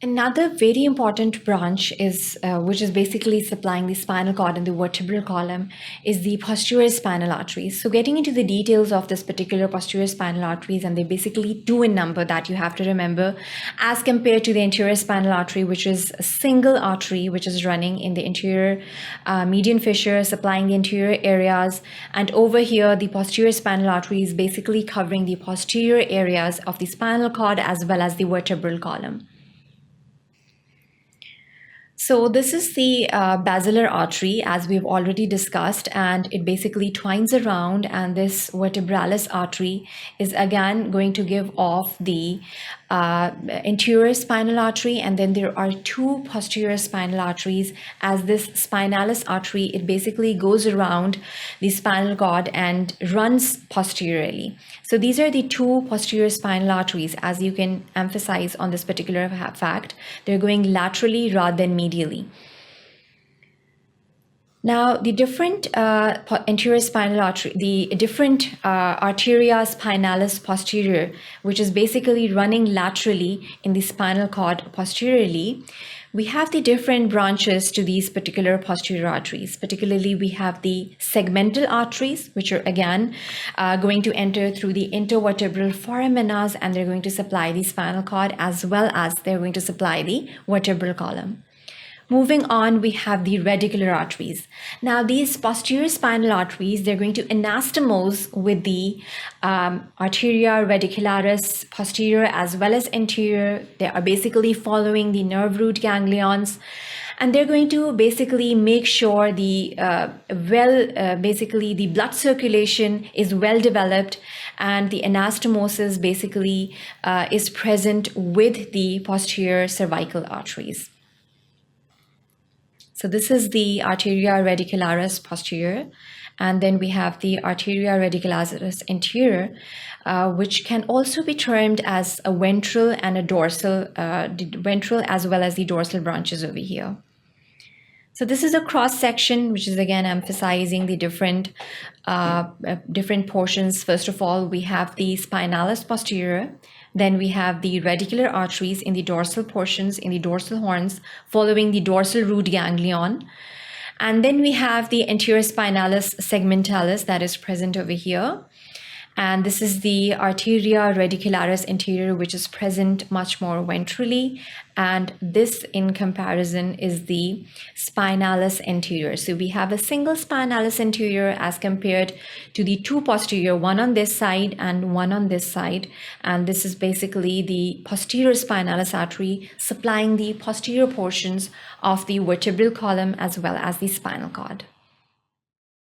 Another very important branch is, which is basically supplying the spinal cord and the vertebral column, is the posterior spinal arteries. So getting into the details of this particular posterior spinal arteries, and they're basically two in number that you have to remember, as compared to the anterior spinal artery, which is a single artery which is running in the anterior median fissure, supplying the anterior areas. And over here, the posterior spinal artery is basically covering the posterior areas of the spinal cord as well as the vertebral column. So this is the basilar artery, as we've already discussed, and it basically twines around, and this vertebralis artery is again going to give off the anterior spinal artery, and then there are two posterior spinal arteries. As this spinalis artery, it basically goes around the spinal cord and runs posteriorly. So these are the two posterior spinal arteries. As you can emphasize on this particular fact, they're going laterally rather than medially. Now, the different anterior spinal artery, the different arteria spinalis posterior, which is basically running laterally in the spinal cord posteriorly, we have the different branches to these particular posterior arteries. Particularly, we have the segmental arteries, which are again going to enter through the intervertebral foramina, and they're going to supply the spinal cord as well as they're going to supply the vertebral column. Moving on, we have the radicular arteries. Now, these posterior spinal arteries, they're going to anastomose with the arteria radicularis posterior as well as anterior. They are basically following the nerve root ganglions, and they're going to basically make sure the the blood circulation is well developed, and the anastomosis basically is present with the posterior cervical arteries. So this is the arteria radicularis posterior, and then we have the arteria radicularis anterior, which can also be termed as a ventral and a dorsal, ventral as well as the dorsal branches over here. So this is a cross section, which is again emphasizing the different portions. First of all, we have the spinalis posterior. Then we have the radicular arteries in the dorsal portions, in the dorsal horns, following the dorsal root ganglion. And then we have the anterior spinalis segmentalis that is present over here. And this is the arteria radicularis anterior, which is present much more ventrally. And this, in comparison, is the spinalis anterior. So we have a single spinalis anterior as compared to the two posterior, one on this side and one on this side. And this is basically the posterior spinalis artery supplying the posterior portions of the vertebral column as well as the spinal cord.